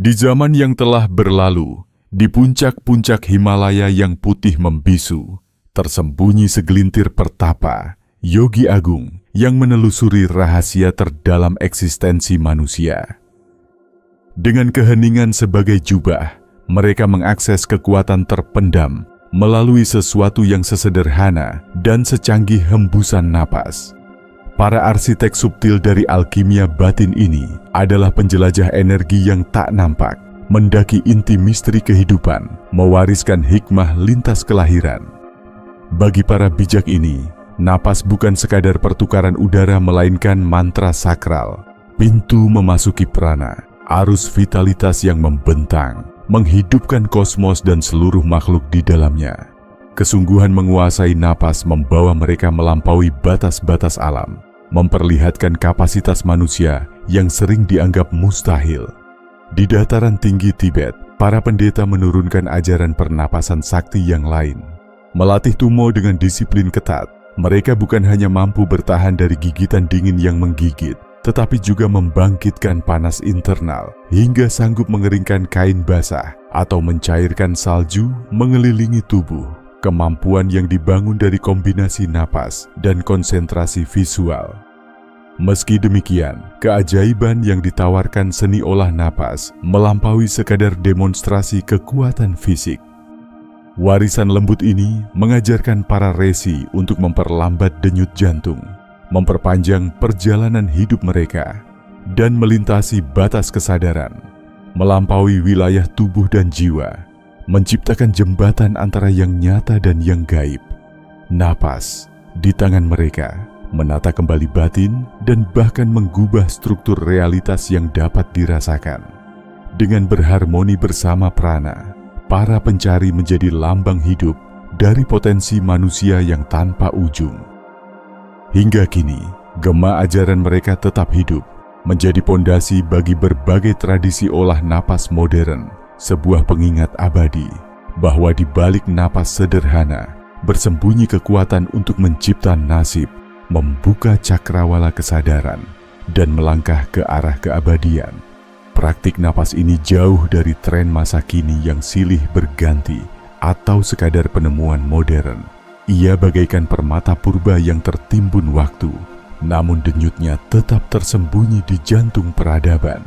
Di zaman yang telah berlalu, di puncak-puncak Himalaya yang putih membisu, tersembunyi segelintir pertapa, yogi agung yang menelusuri rahasia terdalam eksistensi manusia. Dengan keheningan sebagai jubah, mereka mengakses kekuatan terpendam melalui sesuatu yang sesederhana dan secanggih hembusan napas. Para arsitek subtil dari alkimia batin ini adalah penjelajah energi yang tak nampak, mendaki inti misteri kehidupan, mewariskan hikmah lintas kelahiran. Bagi para bijak ini, napas bukan sekadar pertukaran udara melainkan mantra sakral, pintu memasuki prana, arus vitalitas yang membentang, menghidupkan kosmos dan seluruh makhluk di dalamnya. Kesungguhan menguasai napas membawa mereka melampaui batas-batas alam, memperlihatkan kapasitas manusia yang sering dianggap mustahil. Di dataran tinggi Tibet, para pendeta menurunkan ajaran pernapasan sakti yang lain. Melatih tumo dengan disiplin ketat, mereka bukan hanya mampu bertahan dari gigitan dingin yang menggigit, tetapi juga membangkitkan panas internal hingga sanggup mengeringkan kain basah atau mencairkan salju mengelilingi tubuh. Kemampuan yang dibangun dari kombinasi napas dan konsentrasi visual. Meski demikian, keajaiban yang ditawarkan seni olah napas melampaui sekadar demonstrasi kekuatan fisik. Warisan lembut ini mengajarkan para resi untuk memperlambat denyut jantung, memperpanjang perjalanan hidup mereka, dan melintasi batas kesadaran, melampaui wilayah tubuh dan jiwa, menciptakan jembatan antara yang nyata dan yang gaib. Napas di tangan mereka menata kembali batin dan bahkan mengubah struktur realitas yang dapat dirasakan. Dengan berharmoni bersama prana, para pencari menjadi lambang hidup dari potensi manusia yang tanpa ujung. Hingga kini, gema ajaran mereka tetap hidup, menjadi pondasi bagi berbagai tradisi olah napas modern, sebuah pengingat abadi bahwa di balik napas sederhana bersembunyi kekuatan untuk mencipta nasib, membuka cakrawala kesadaran, dan melangkah ke arah keabadian. Praktik napas ini jauh dari tren masa kini yang silih berganti atau sekadar penemuan modern. Ia bagaikan permata purba yang tertimbun waktu, namun denyutnya tetap tersembunyi di jantung peradaban.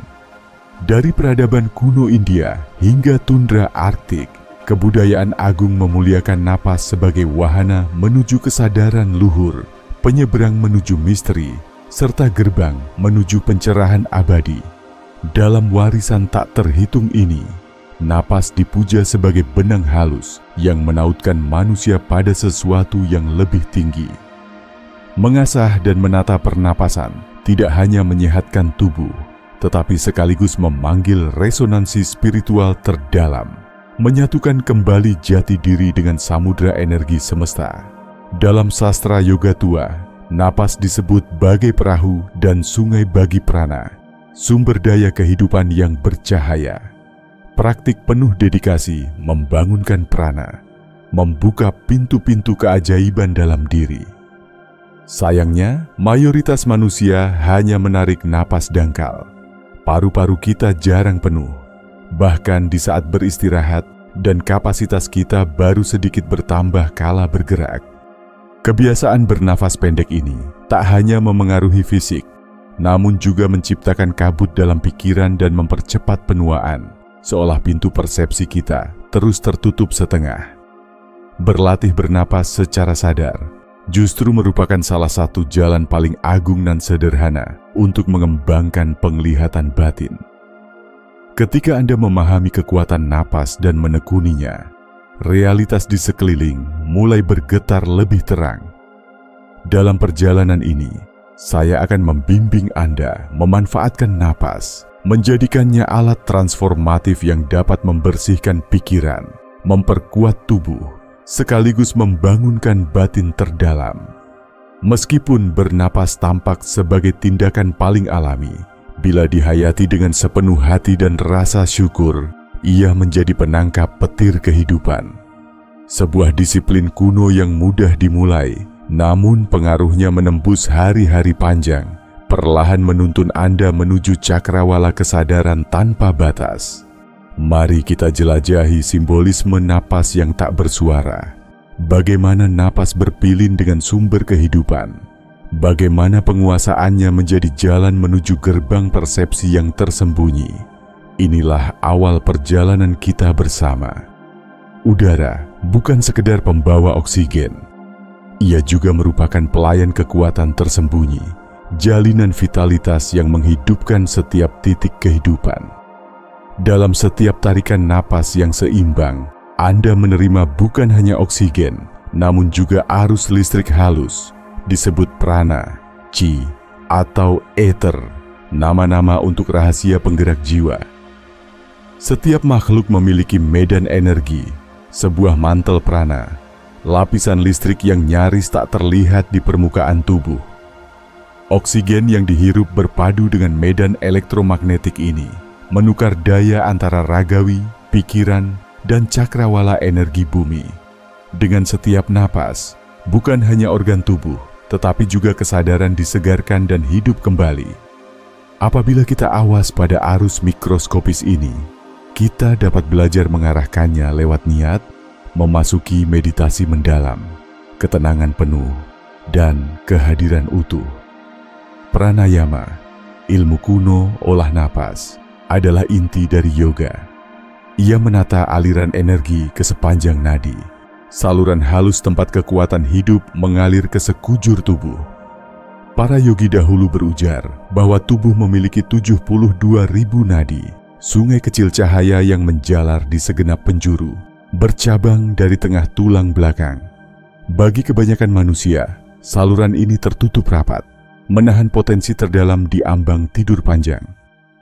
Dari peradaban kuno India hingga tundra Arktik, kebudayaan agung memuliakan napas sebagai wahana menuju kesadaran luhur, penyeberang menuju misteri, serta gerbang menuju pencerahan abadi. Dalam warisan tak terhitung ini, napas dipuja sebagai benang halus yang menautkan manusia pada sesuatu yang lebih tinggi. Mengasah dan menata pernapasan tidak hanya menyehatkan tubuh, tetapi sekaligus memanggil resonansi spiritual terdalam, menyatukan kembali jati diri dengan samudra energi semesta. Dalam sastra yoga tua, napas disebut bagai perahu dan sungai bagi prana, sumber daya kehidupan yang bercahaya. Praktik penuh dedikasi membangunkan prana, membuka pintu-pintu keajaiban dalam diri. Sayangnya, mayoritas manusia hanya menarik napas dangkal. Paru-paru kita jarang penuh, bahkan di saat beristirahat, dan kapasitas kita baru sedikit bertambah kala bergerak. Kebiasaan bernafas pendek ini tak hanya memengaruhi fisik, namun juga menciptakan kabut dalam pikiran dan mempercepat penuaan, seolah pintu persepsi kita terus tertutup setengah. Berlatih bernapas secara sadar justru merupakan salah satu jalan paling agung dan sederhana untuk mengembangkan penglihatan batin. Ketika Anda memahami kekuatan napas dan menekuninya, realitas di sekeliling mulai bergetar lebih terang. Dalam perjalanan ini, saya akan membimbing Anda memanfaatkan napas, menjadikannya alat transformatif yang dapat membersihkan pikiran, memperkuat tubuh, sekaligus membangunkan batin terdalam. Meskipun bernapas tampak sebagai tindakan paling alami, bila dihayati dengan sepenuh hati dan rasa syukur, ia menjadi penangkap petir kehidupan. Sebuah disiplin kuno yang mudah dimulai, namun pengaruhnya menembus hari-hari panjang, perlahan menuntun Anda menuju cakrawala kesadaran tanpa batas. Mari kita jelajahi simbolisme napas yang tak bersuara. Bagaimana napas berpilin dengan sumber kehidupan. Bagaimana penguasaannya menjadi jalan menuju gerbang persepsi yang tersembunyi. Inilah awal perjalanan kita bersama. Udara bukan sekedar pembawa oksigen. Ia juga merupakan pelayan kekuatan tersembunyi, jalinan vitalitas yang menghidupkan setiap titik kehidupan. Dalam setiap tarikan napas yang seimbang, Anda menerima bukan hanya oksigen, namun juga arus listrik halus, disebut prana, chi, atau ether, nama-nama untuk rahasia penggerak jiwa. Setiap makhluk memiliki medan energi, sebuah mantel prana, lapisan listrik yang nyaris tak terlihat di permukaan tubuh. Oksigen yang dihirup berpadu dengan medan elektromagnetik ini, menukar daya antara ragawi, pikiran, dan cakrawala energi bumi. Dengan setiap napas, bukan hanya organ tubuh, tetapi juga kesadaran disegarkan dan hidup kembali. Apabila kita awas pada arus mikroskopis ini, kita dapat belajar mengarahkannya lewat niat, memasuki meditasi mendalam, ketenangan penuh, dan kehadiran utuh. Pranayama, ilmu kuno olah napas, adalah inti dari yoga. Ia menata aliran energi ke sepanjang nadi. Saluran halus tempat kekuatan hidup mengalir ke sekujur tubuh. Para yogi dahulu berujar bahwa tubuh memiliki 72.000 nadi, sungai kecil cahaya yang menjalar di segenap penjuru, bercabang dari tengah tulang belakang. Bagi kebanyakan manusia, saluran ini tertutup rapat, menahan potensi terdalam di ambang tidur panjang.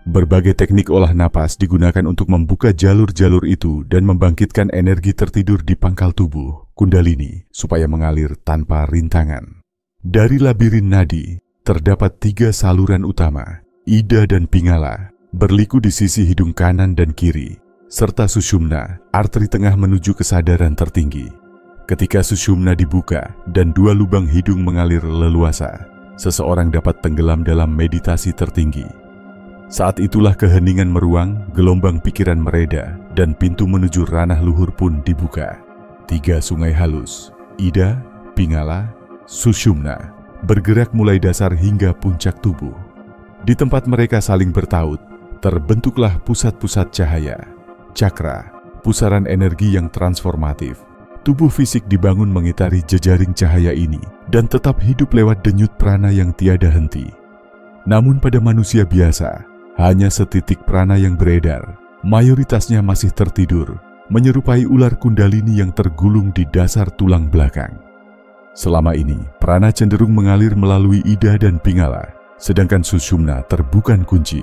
Berbagai teknik olah napas digunakan untuk membuka jalur-jalur itu dan membangkitkan energi tertidur di pangkal tubuh, kundalini, supaya mengalir tanpa rintangan. Dari labirin nadi, terdapat 3 saluran utama, ida dan pingala, berliku di sisi hidung kanan dan kiri, serta sushumna, arteri tengah menuju kesadaran tertinggi. Ketika sushumna dibuka dan 2 lubang hidung mengalir leluasa, seseorang dapat tenggelam dalam meditasi tertinggi. Saat itulah keheningan meruang, gelombang pikiran mereda, dan pintu menuju ranah luhur pun dibuka. 3 sungai halus, ida, pingala, sushumna, bergerak mulai dasar hingga puncak tubuh. Di tempat mereka saling bertaut, terbentuklah pusat-pusat cahaya, cakra, pusaran energi yang transformatif. Tubuh fisik dibangun mengitari jejaring cahaya ini dan tetap hidup lewat denyut prana yang tiada henti. Namun pada manusia biasa, hanya setitik prana yang beredar, mayoritasnya masih tertidur, menyerupai ular kundalini yang tergulung di dasar tulang belakang. Selama ini, prana cenderung mengalir melalui ida dan pingala, sedangkan sushumna terbukan kunci.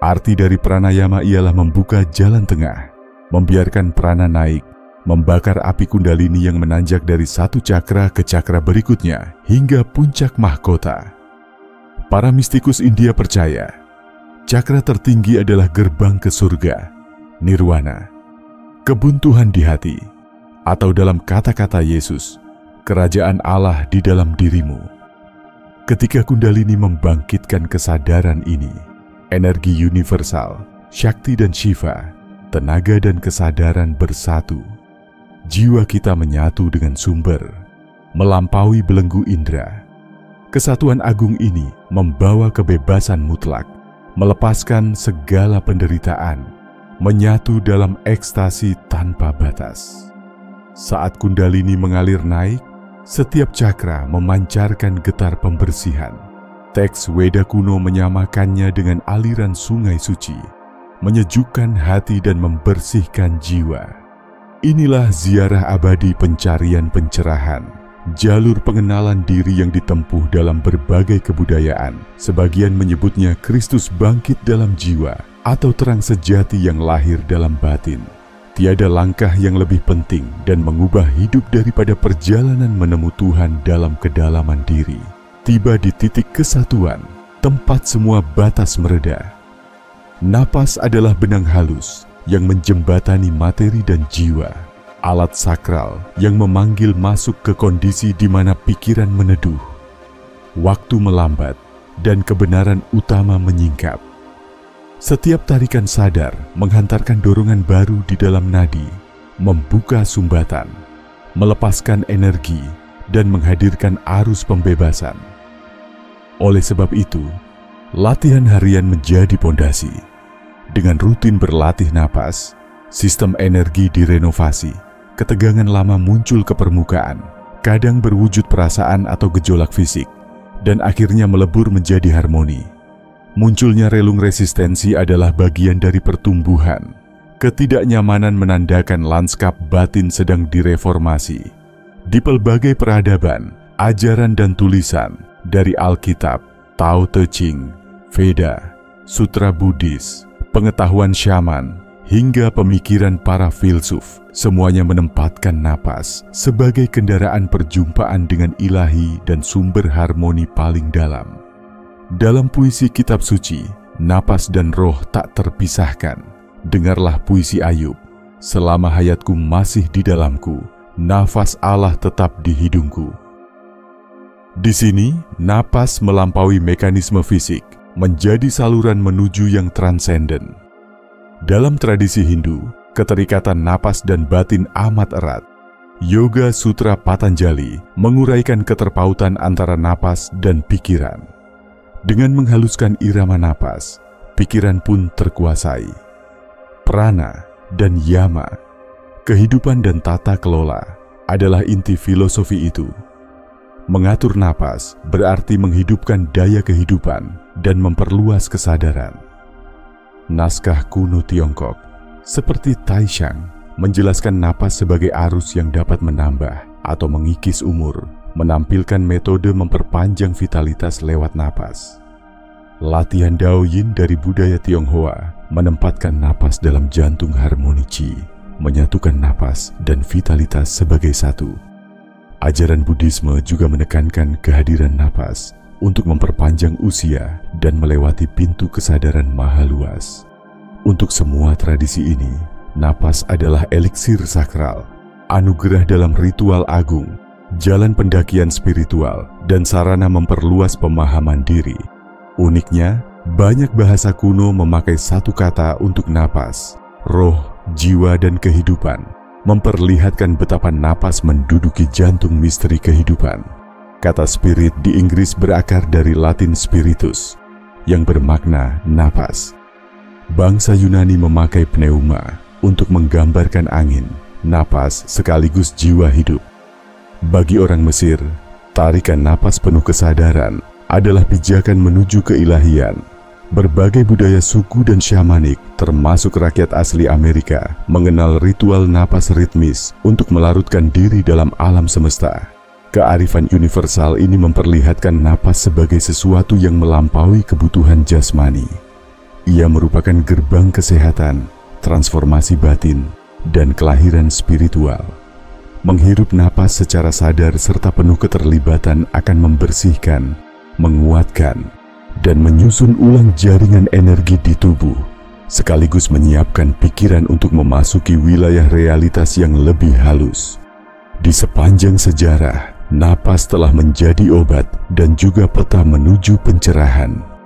Arti dari pranayama ialah membuka jalan tengah, membiarkan prana naik, membakar api kundalini yang menanjak dari satu cakra ke cakra berikutnya hingga puncak mahkota. Para mistikus India percaya, cakra tertinggi adalah gerbang ke surga, nirwana, kebuntuhan di hati, atau dalam kata-kata Yesus, kerajaan Allah di dalam dirimu. Ketika kundalini membangkitkan kesadaran ini, energi universal, Shakti dan Shiva, tenaga dan kesadaran bersatu. Jiwa kita menyatu dengan sumber, melampaui belenggu indera. Kesatuan agung ini membawa kebebasan mutlak, melepaskan segala penderitaan, menyatu dalam ekstasi tanpa batas. Saat kundalini mengalir naik, setiap cakra memancarkan getar pembersihan. Teks Weda kuno menyamakannya dengan aliran sungai suci, menyejukkan hati dan membersihkan jiwa. Inilah ziarah abadi pencarian pencerahan, jalur pengenalan diri yang ditempuh dalam berbagai kebudayaan. Sebagian menyebutnya Kristus bangkit dalam jiwa atau terang sejati yang lahir dalam batin. Tiada langkah yang lebih penting dan mengubah hidup daripada perjalanan menemu Tuhan dalam kedalaman diri. Tiba di titik kesatuan, tempat semua batas mereda. Napas adalah benang halus yang menjembatani materi dan jiwa. Alat sakral yang memanggil masuk ke kondisi di mana pikiran meneduh. Waktu melambat, dan kebenaran utama menyingkap. Setiap tarikan sadar menghantarkan dorongan baru di dalam nadi, membuka sumbatan, melepaskan energi, dan menghadirkan arus pembebasan. Oleh sebab itu, latihan harian menjadi pondasi. Dengan rutin berlatih napas, sistem energi direnovasi, ketegangan lama muncul ke permukaan, kadang berwujud perasaan atau gejolak fisik, dan akhirnya melebur menjadi harmoni. Munculnya relung resistensi adalah bagian dari pertumbuhan. Ketidaknyamanan menandakan lanskap batin sedang direformasi. Di pelbagai peradaban, ajaran dan tulisan dari Alkitab, Tao Te Ching, Veda, Sutra Buddhis, pengetahuan syaman, hingga pemikiran para filsuf, semuanya menempatkan napas sebagai kendaraan perjumpaan dengan ilahi dan sumber harmoni paling dalam. Dalam puisi kitab suci, napas dan roh tak terpisahkan. Dengarlah puisi Ayub, selama hayatku masih di dalamku, nafas Allah tetap di hidungku. Di sini, napas melampaui mekanisme fisik, menjadi saluran menuju yang transenden. Dalam tradisi Hindu, keterikatan napas dan batin amat erat. Yoga Sutra Patanjali menguraikan keterpautan antara napas dan pikiran. Dengan menghaluskan irama napas, pikiran pun terkuasai. Prana dan yama, kehidupan dan tata kelola adalah inti filosofi itu. Mengatur napas berarti menghidupkan daya kehidupan dan memperluas kesadaran. Naskah kuno Tiongkok seperti Taishang menjelaskan napas sebagai arus yang dapat menambah atau mengikis umur, menampilkan metode memperpanjang vitalitas lewat napas. Latihan Dao Yin dari budaya Tionghoa menempatkan napas dalam jantung harmoni Qi, menyatukan napas dan vitalitas sebagai satu. Ajaran Buddhisme juga menekankan kehadiran napas untuk memperpanjang usia dan melewati pintu kesadaran maha luas. Untuk semua tradisi ini, napas adalah eliksir sakral, anugerah dalam ritual agung, jalan pendakian spiritual, dan sarana memperluas pemahaman diri. Uniknya, banyak bahasa kuno memakai satu kata untuk napas, roh, jiwa, dan kehidupan, memperlihatkan betapa napas menduduki jantung misteri kehidupan. Kata spirit di Inggris berakar dari Latin spiritus, yang bermakna napas. Bangsa Yunani memakai pneuma untuk menggambarkan angin, napas sekaligus jiwa hidup. Bagi orang Mesir, tarikan napas penuh kesadaran adalah pijakan menuju keilahian. Berbagai budaya suku dan syamanik, termasuk rakyat asli Amerika, mengenal ritual napas ritmis untuk melarutkan diri dalam alam semesta. Kearifan universal ini memperlihatkan napas sebagai sesuatu yang melampaui kebutuhan jasmani. Ia merupakan gerbang kesehatan, transformasi batin, dan kelahiran spiritual. Menghirup napas secara sadar serta penuh keterlibatan akan membersihkan, menguatkan, dan menyusun ulang jaringan energi di tubuh, sekaligus menyiapkan pikiran untuk memasuki wilayah realitas yang lebih halus. Di sepanjang sejarah, napas telah menjadi obat dan juga peta menuju pencerahan.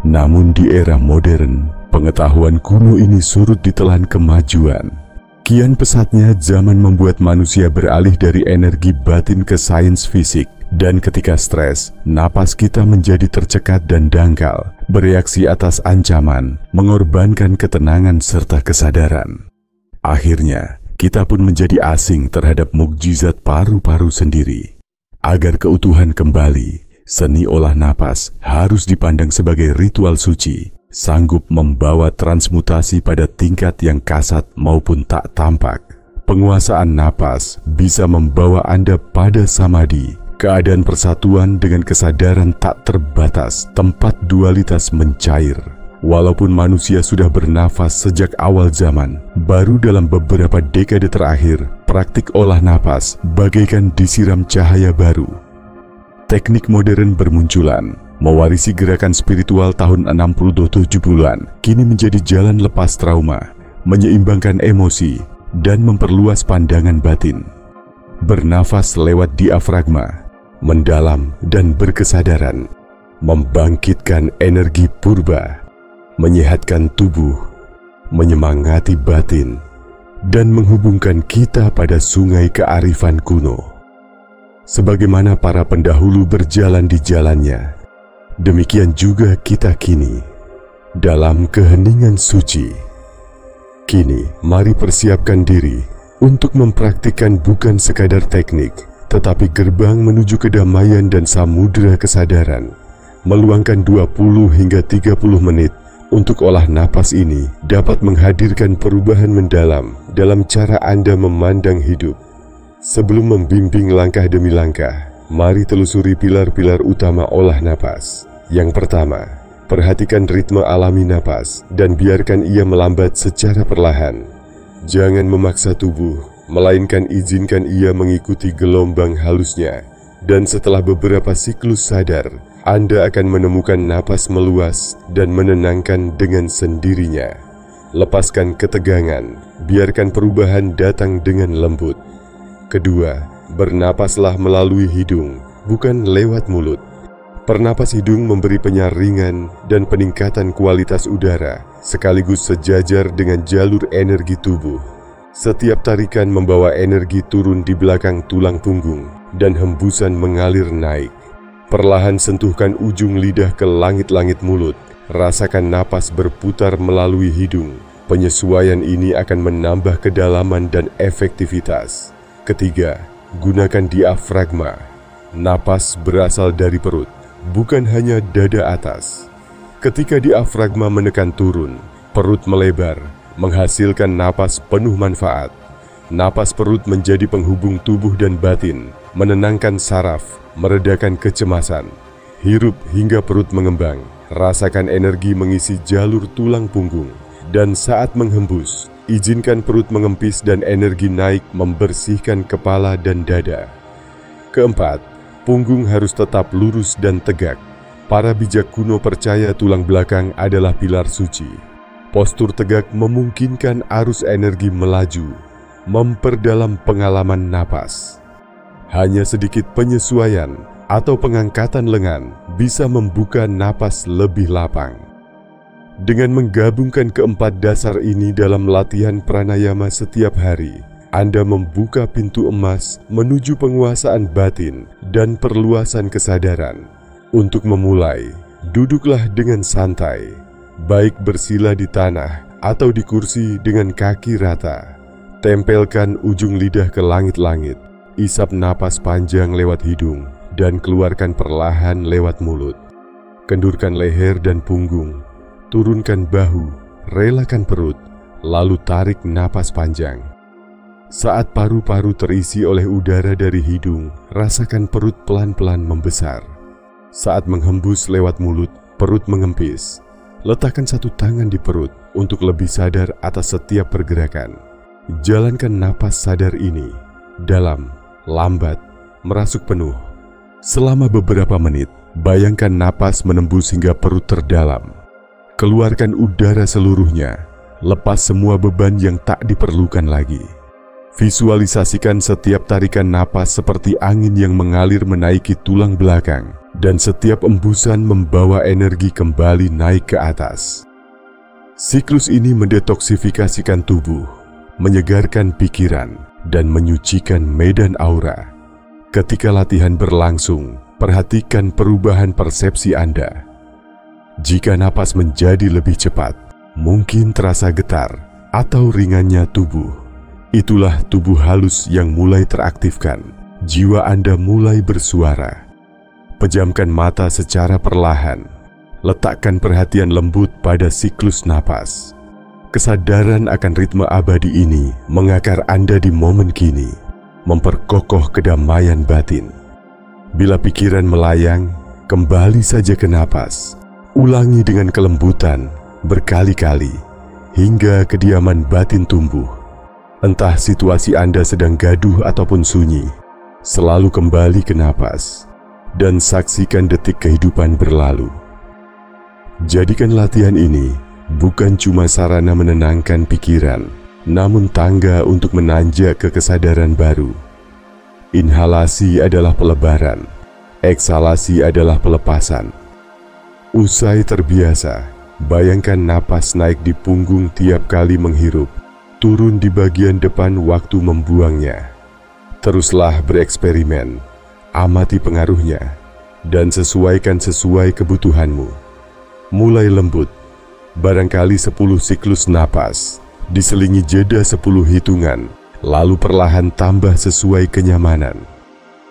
Namun di era modern, pengetahuan kuno ini surut ditelan kemajuan. Kian pesatnya zaman membuat manusia beralih dari energi batin ke sains fisik. Dan ketika stres, napas kita menjadi tercekat dan dangkal, bereaksi atas ancaman, mengorbankan ketenangan serta kesadaran. Akhirnya, kita pun menjadi asing terhadap mukjizat paru-paru sendiri. Agar keutuhan kembali, seni olah napas harus dipandang sebagai ritual suci, sanggup membawa transmutasi pada tingkat yang kasat maupun tak tampak. Penguasaan napas bisa membawa Anda pada samadhi, keadaan persatuan dengan kesadaran tak terbatas, tempat dualitas mencair. Walaupun manusia sudah bernafas sejak awal zaman, baru dalam beberapa dekade terakhir, praktik olah napas bagaikan disiram cahaya baru. Teknik modern bermunculan, mewarisi gerakan spiritual tahun 60-70-an, kini menjadi jalan lepas trauma, menyeimbangkan emosi, dan memperluas pandangan batin. Bernafas lewat diafragma, mendalam dan berkesadaran. membangkitkan energi purba, menyehatkan tubuh, menyemangati batin, dan menghubungkan kita pada sungai kearifan kuno. Sebagaimana para pendahulu berjalan di jalannya, demikian juga kita kini, dalam keheningan suci. Kini, mari persiapkan diri untuk mempraktikkan bukan sekadar teknik, tetapi gerbang menuju kedamaian dan samudera kesadaran. Meluangkan 20 hingga 30 menit untuk olah napas ini dapat menghadirkan perubahan mendalam dalam cara Anda memandang hidup. Sebelum membimbing langkah demi langkah, mari telusuri pilar-pilar utama olah napas. Yang pertama, perhatikan ritme alami napas dan biarkan ia melambat secara perlahan. Jangan memaksa tubuh, melainkan izinkan ia mengikuti gelombang halusnya. Dan setelah beberapa siklus sadar, Anda akan menemukan napas meluas dan menenangkan dengan sendirinya. Lepaskan ketegangan, biarkan perubahan datang dengan lembut. Kedua, bernapaslah melalui hidung, bukan lewat mulut. Pernapas hidung memberi penyaringan dan peningkatan kualitas udara, sekaligus sejajar dengan jalur energi tubuh. Setiap tarikan membawa energi turun di belakang tulang punggung, dan hembusan mengalir naik. Perlahan sentuhkan ujung lidah ke langit-langit mulut, rasakan napas berputar melalui hidung. Penyesuaian ini akan menambah kedalaman dan efektivitas. Ketiga, gunakan diafragma. Napas berasal dari perut, bukan hanya dada atas. Ketika diafragma menekan turun, perut melebar, menghasilkan napas penuh manfaat. Napas perut menjadi penghubung tubuh dan batin, menenangkan saraf, meredakan kecemasan. Hirup hingga perut mengembang, rasakan energi mengisi jalur tulang punggung. Dan saat menghembus, izinkan perut mengempis dan energi naik membersihkan kepala dan dada. Keempat, punggung harus tetap lurus dan tegak. Para bijak kuno percaya tulang belakang adalah pilar suci. Postur tegak memungkinkan arus energi melaju, memperdalam pengalaman napas. Hanya sedikit penyesuaian atau pengangkatan lengan bisa membuka napas lebih lapang. Dengan menggabungkan keempat dasar ini dalam latihan pranayama setiap hari, Anda membuka pintu emas menuju penguasaan batin dan perluasan kesadaran. Untuk memulai, duduklah dengan santai, baik bersila di tanah atau di kursi dengan kaki rata. Tempelkan ujung lidah ke langit-langit, isap napas panjang lewat hidung dan keluarkan perlahan lewat mulut. Kendurkan leher dan punggung. Turunkan bahu, relakan perut, lalu tarik napas panjang. Saat paru-paru terisi oleh udara dari hidung, rasakan perut pelan-pelan membesar. Saat menghembus lewat mulut, perut mengempis. Letakkan satu tangan di perut untuk lebih sadar atas setiap pergerakan. Jalankan napas sadar ini, dalam, lambat, merasuk penuh. Selama beberapa menit, bayangkan napas menembus hingga perut terdalam. Keluarkan udara seluruhnya, lepas semua beban yang tak diperlukan lagi. Visualisasikan setiap tarikan napas seperti angin yang mengalir menaiki tulang belakang, dan setiap embusan membawa energi kembali naik ke atas. Siklus ini mendetoksifikasikan tubuh, menyegarkan pikiran, dan menyucikan medan aura. Ketika latihan berlangsung, perhatikan perubahan persepsi Anda. Jika napas menjadi lebih cepat, mungkin terasa getar atau ringannya tubuh. Itulah tubuh halus yang mulai teraktifkan. Jiwa Anda mulai bersuara. Pejamkan mata secara perlahan. Letakkan perhatian lembut pada siklus napas. Kesadaran akan ritme abadi ini mengakar Anda di momen kini, memperkokoh kedamaian batin. Bila pikiran melayang, kembali saja ke napas. Ulangi dengan kelembutan, berkali-kali, hingga kediaman batin tumbuh. Entah situasi Anda sedang gaduh ataupun sunyi, selalu kembali ke napas, dan saksikan detik kehidupan berlalu. Jadikan latihan ini bukan cuma sarana menenangkan pikiran, namun tangga untuk menanjak ke kesadaran baru. Inhalasi adalah pelebaran, eksalasi adalah pelepasan. Usai terbiasa, bayangkan napas naik di punggung tiap kali menghirup, turun di bagian depan waktu membuangnya. Teruslah bereksperimen, amati pengaruhnya, dan sesuaikan sesuai kebutuhanmu. Mulai lembut, barangkali 10 siklus napas, diselingi jeda 10 hitungan, lalu perlahan tambah sesuai kenyamanan.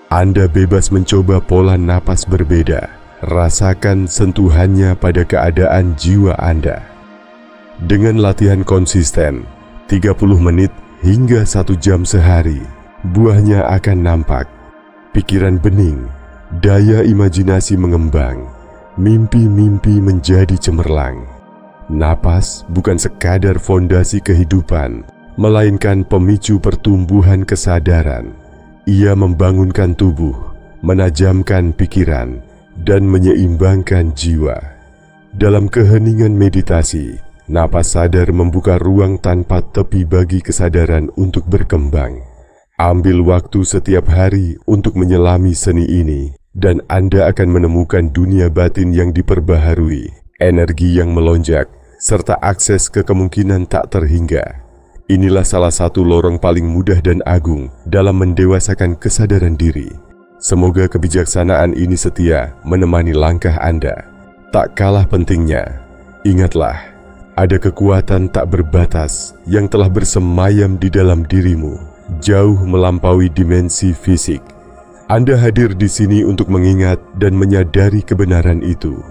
Anda bebas mencoba pola napas berbeda, rasakan sentuhannya pada keadaan jiwa Anda. Dengan latihan konsisten, 30 menit hingga 1 jam sehari, buahnya akan nampak. Pikiran bening, daya imajinasi mengembang, mimpi-mimpi menjadi cemerlang. Napas bukan sekadar fondasi kehidupan, melainkan pemicu pertumbuhan kesadaran. Ia membangunkan tubuh, menajamkan pikiran, dan menyeimbangkan jiwa. Dalam keheningan meditasi, napas sadar membuka ruang tanpa tepi bagi kesadaran untuk berkembang. Ambil waktu setiap hari untuk menyelami seni ini, dan Anda akan menemukan dunia batin yang diperbaharui, energi yang melonjak, serta akses ke kemungkinan tak terhingga. Inilah salah satu lorong paling mudah dan agung dalam mendewasakan kesadaran diri. Semoga kebijaksanaan ini setia menemani langkah Anda. Tak kalah pentingnya, ingatlah, ada kekuatan tak berbatas yang telah bersemayam di dalam dirimu, jauh melampaui dimensi fisik. Anda hadir di sini untuk mengingat dan menyadari kebenaran itu.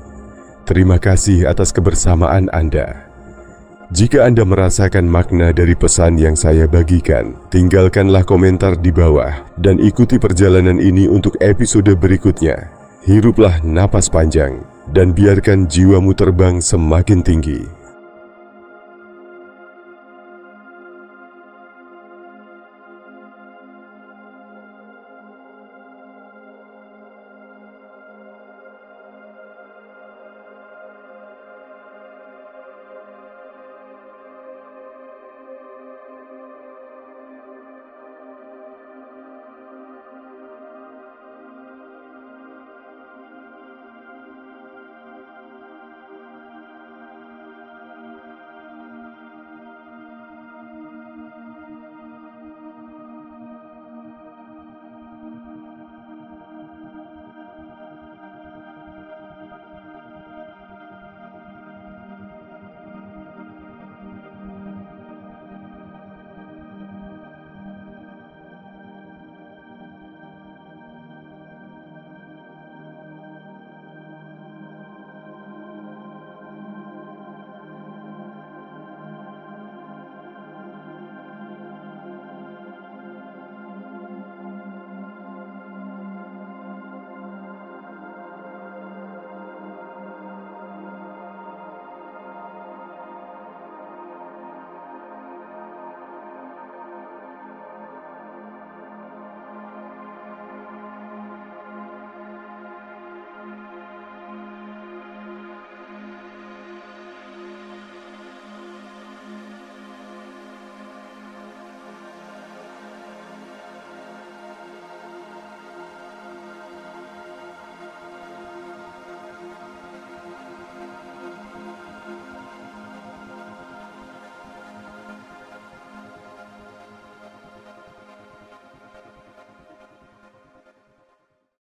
Terima kasih atas kebersamaan Anda. Jika Anda merasakan makna dari pesan yang saya bagikan, tinggalkanlah komentar di bawah dan ikuti perjalanan ini untuk episode berikutnya. Hiruplah napas panjang dan biarkan jiwamu terbang semakin tinggi.